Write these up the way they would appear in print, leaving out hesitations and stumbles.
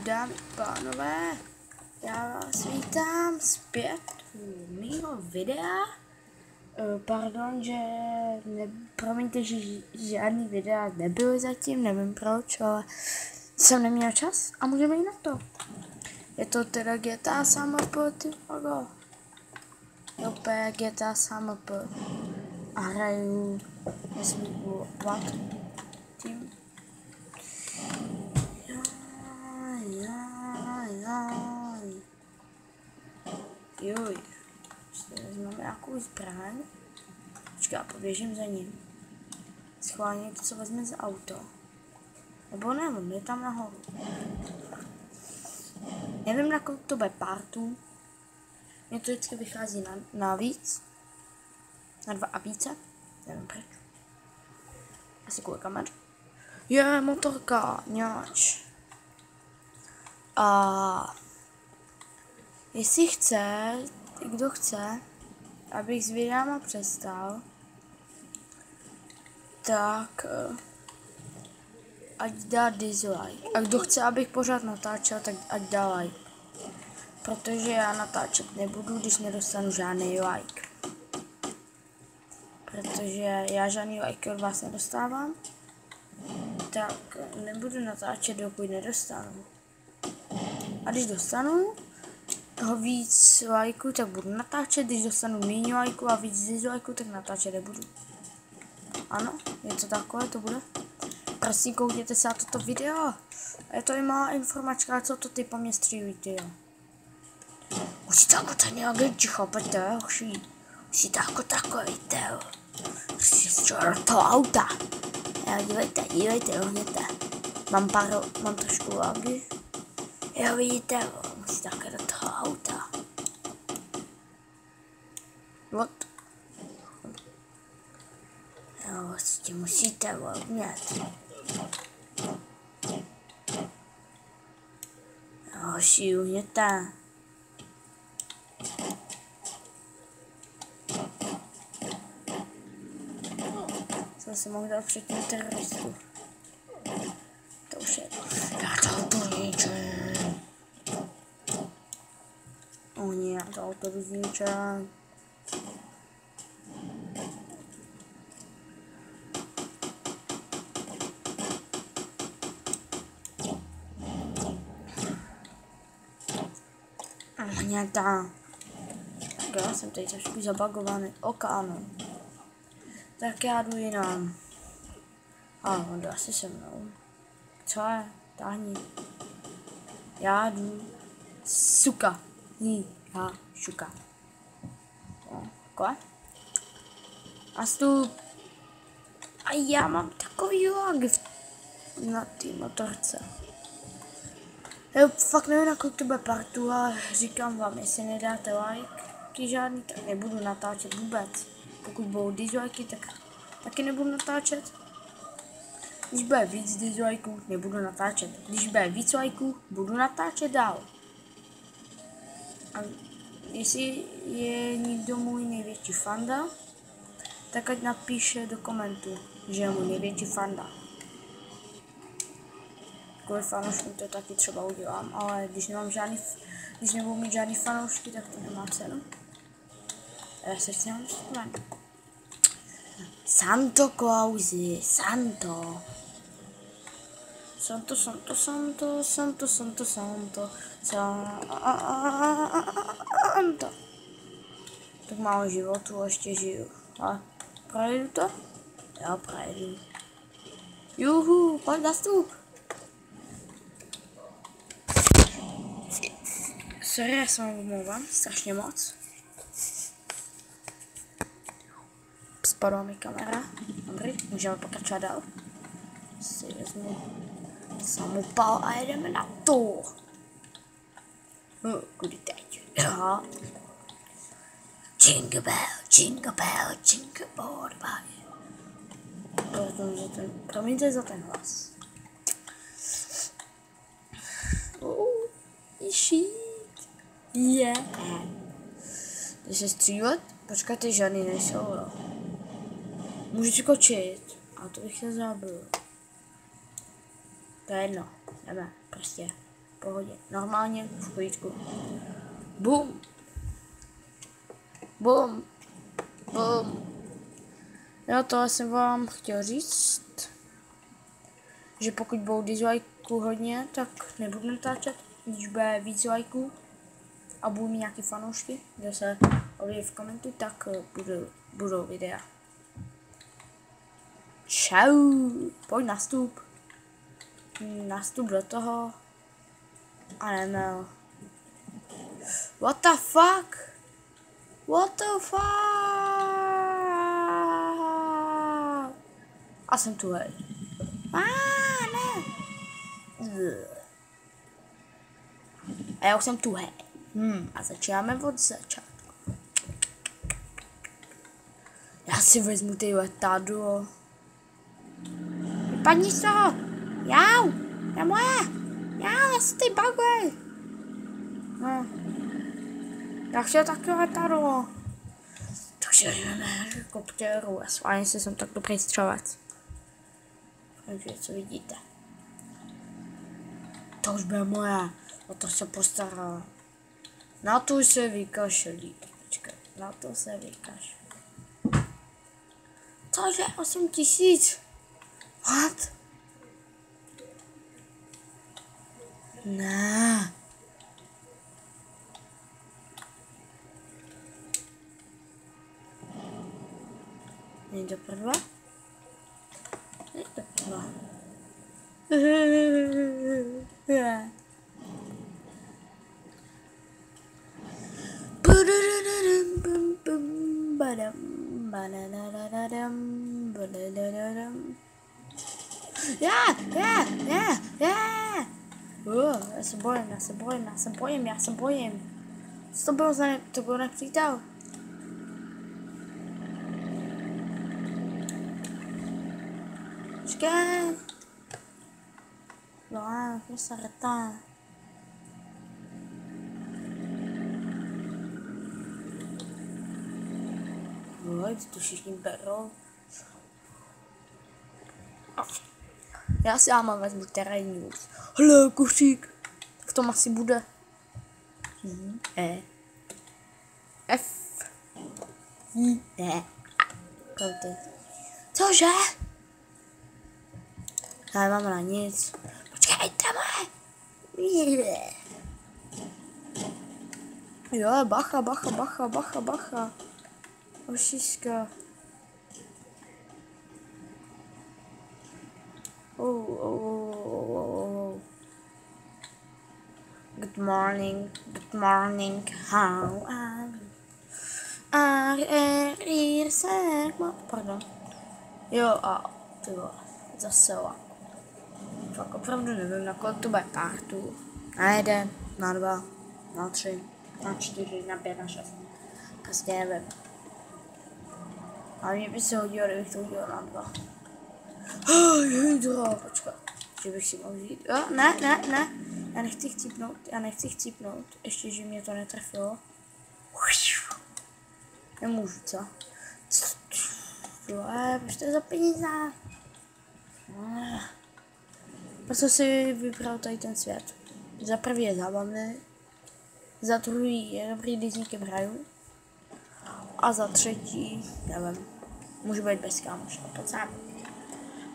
dámy a pánové, já vás vítám zpět u mýho videa. Pardon, že promiňte, že žádný videa nebyly zatím, nevím proč, ale jsem neměl čas a můžeme jít na to. Je to teda GTA SMP, ty vago. Opět GTA SMP. A hraju, jestli budu plat tím. Juj, vezmeme nějakou zbraň. Počkej, poběžím za ním. Schválně to, co vezme z auto. Nebo nevím, je tam nahoru. Nevím, na kolik to bude partů. Mně to vždycky vychází na víc. Na 2 a více. Nevím proč. Asi kvůli kamer. Je, motorka, nějak. A jestli chce, kdo chce, abych s videama přestal, tak ať dá dislike. A kdo chce, abych pořád natáčel, tak ať dá like. Protože já natáčet nebudu, když nedostanu žádný like. Protože já žádný like od vás nedostávám, tak nebudu natáčet, dokud nedostanu. A když dostanu víc lajků, tak budu natáčet, když dostanu méně lajků a víc dislajků, tak natáčet nebudu. Ano, je to takové, to bude. Prosím, koukněte se na toto video. Je to i malá informačka, co to ty po mě střílíte, jo. Už tako to nějaký ticho, pojďte, hoši. Už tako takový, jo. Prostě střel do toho auta. Jo, dívejte, ohněte. Mám trošku lagy. Jo, vidíte, jo, musí také do toho auta. What? Jo, vlastně musíte ohnět. Jo, si ohněte. Jsem si mohl dát předtím teroristu. To už je. Já to zničím. O nie, já to auto zničím. Hněta. Tak já jsem tady trošku zabagovaný. Ano. Tak já jdu jinam. A on jde asi se mnou. Co je? Táhni. Já jdu. Suka. Já šuka. Takhle. A stup. A já mám takový lag na té motorce. Jo, fakt nevím, na kolik to bude partu, ale říkám vám, jestli nedáte like, žádný, tak nebudu natáčet vůbec. Pokud budou dislikey, tak taky nebudu natáčet. Když bude víc dislikeů, nebudu natáčet. Když bude víc lajků, budu natáčet dál. A jestli je někdo můj největší fanda, tak ať napíše do komentu, že je můj největší fanda. Kvůli fanouškům to taky třeba udělám, ale když nebudu mít žádný fanoušky, tak to nemá cenu. Já se chci nám vzpomenout. Santo Clausi, Santo. Tak málo životu, ještě žiju. Ale projdu to? Jo, projdu. Juhu, pojď nastup. Sorry, já se vám omlouvám, strašně moc. Spadla mi kamera. Dobrý, můžeme pokračovat dál. Si vezmu samopal a jedeme na to. Kudy teď? Aha. Jingle bell, jingle bell, jingle all the way. Promiňte za ten hlas. Yeah. Když se střílet? Počkejte, žádný nejsou, jo. Můžu skočit, a to bych se zabil. To je jedno, jdeme, prostě. v pohodě. Normálně, v klíčku. Bum. Bum. Bum. Jo, tohle jsem vám chtěl říct. Že pokud budou dislikeů hodně, tak nebudu natáčet. Když bude víc lajků a budou mít nějaký fanoušky, kde se objeví v komentu, tak budou videa. Čau. Pojď nastup. Nastup do toho. A nemel. What the fuck? What the fuck? A jsem tu, hej. Ne. A já už jsem tu, hej. A začínáme od začátku. Já si vezmu ty letadlo. Vypadni z toho. Jau. Je moje. Já si ty bagly. No. Já chtěl taky letadlo. Takže jdeme helikoptéru. A schválně si jsem tak dobrý střelec. Takže co vidíte. To už bude moje. O to se postarala. Na to se vykašlí. Počkej, na to se vykašlí. Cože 8 000? What? Ne. Není to prvá? Je to prvá. Já se bojím. Co to bylo nepřítel. Počkej. No, to se retá. To všichni berou. Já si vezmu terénní. Hele, kuřík. V tom asi bude. E. F. E. Cože? Já nemám na nic. Počkejte moje. Jo, bacha. Ošiška. Good morning, how are you? Pardon. Jo, a to zase fakt opravdu nevím, na kolik to bude kartu. Na 1, na 2, na 3, na 4, na 5, na 6. Prostě nevím. A mě by se hodilo, kdybych to udělal na 2. Hydra, počkat, že bych si mohl vzít. Ne, já nechci chcípnout, ještě, že mě to netrefilo. Nemůžu, co? Proč to je za peníze? Proto si vybral tady ten svět. Za prvý je zábavný, za druhý je dobrý, když s někým hraju. A za třetí, nevím, můžu být bez kámoša, pojď sám.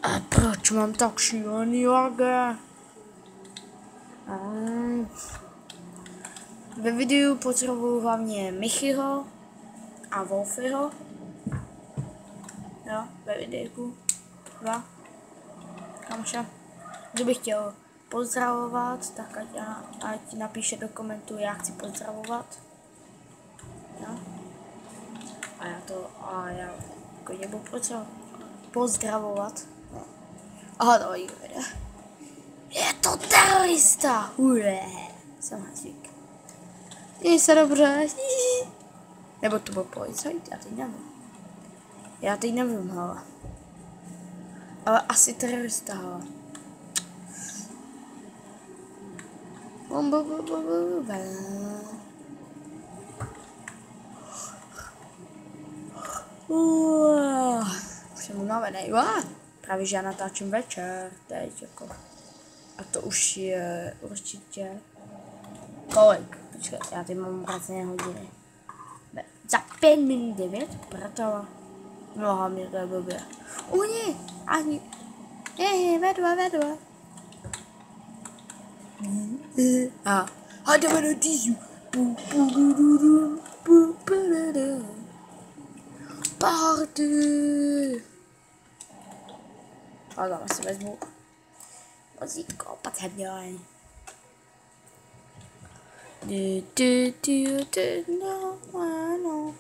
A proč mám tak šílený lagé? Ve videu potřebuju hlavně Michyho a Wolfyho. Jo, ve videjku. 2 kámoša. Kdybych chtěl pozdravovat, tak ať napíše do komentu, já chci pozdravovat. Jo. A já klidně budu pozdravovat. No. Aha, to jde. Je to terorista! Huré! Jsem hezík. Je se dobře. Nebo to byl policajt, já teď nevím, hele. Ale asi terorista, hele. Už jsem unavený. Právě že já natáčím večer, teď jako. A to už je určitě... Kolik? Počkej, já teď mám vrácené hodiny. Za 5 minut 9? Bratala. No hlavně to je blbě. Ne, ani... Vedle. A jdeme do týzu. Party. A tam si vezmu vozítko, patrně. No.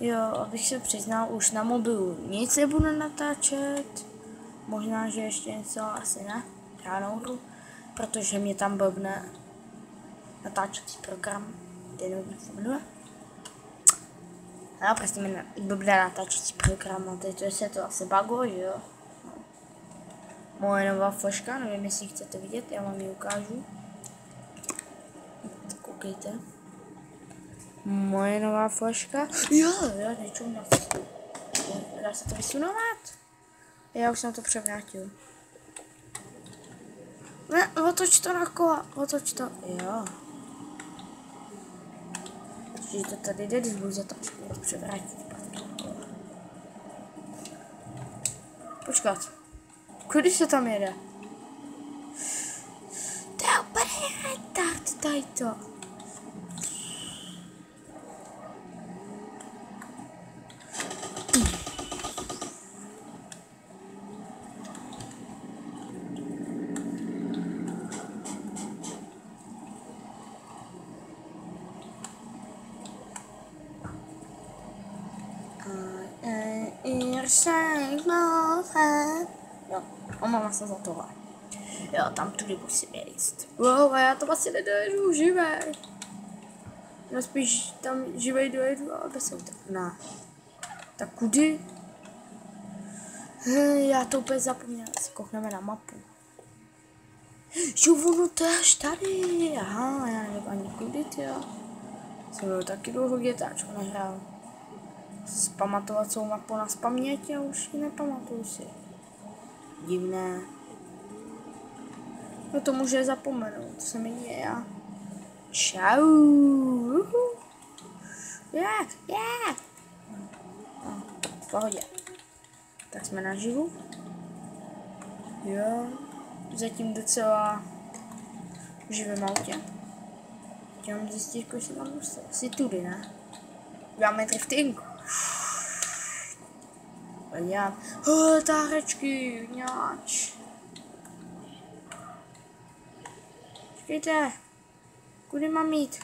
Jo, abych se přiznal, už na mobilu nic nebudu natáčet. Možná, že ještě něco, asi ne. Ránou hru, protože mě tam blbne natáčecí program. Nevím, jak se jmenuje. No, prostě mi blbne natáčecí program, a teď se to asi buguje, že jo. No. Moje nová flaška, nevím, jestli chcete vidět, já vám ji ukážu. Tak koukejte. Moje nová flaška. Jo, nečum na to. Dá se to vysunovat? Já už jsem to převrátil. Ne, otoč to na kola, otoč to. Jo. Že to tady jde, když budu zatáčet, to převrátit. Počkat. Kudy se tam jede? To je úplně retard, tady to. Jo, omlouvám se za tohle. Jo, tam tudy musím jít. Wow, a já to asi nedojedu živej. No spíš tam živej dojedu, ale bez auta. Ne. Tak kudy? Já to úplně zapomněla, si koukneme na mapu. Jo, ono to je až tady. Aha, já nevím ani kudy, jo. Jsem byl taky dlouho GTAčko nehrál. Zpamatovat celou mapu na paměti a už ji nepamatuju si. Divné. No to může zapomenout, to se mi děje já. Čau. Jak? No, v pohodě. Tak jsme naživu. Jo. Zatím docela v živém autě. Chtěl zjistit, že se tam dostal. Asi tudy, ne? Dáme drifting. Já. Tárečky,ňáč. Počkejte. Kudy mám jít?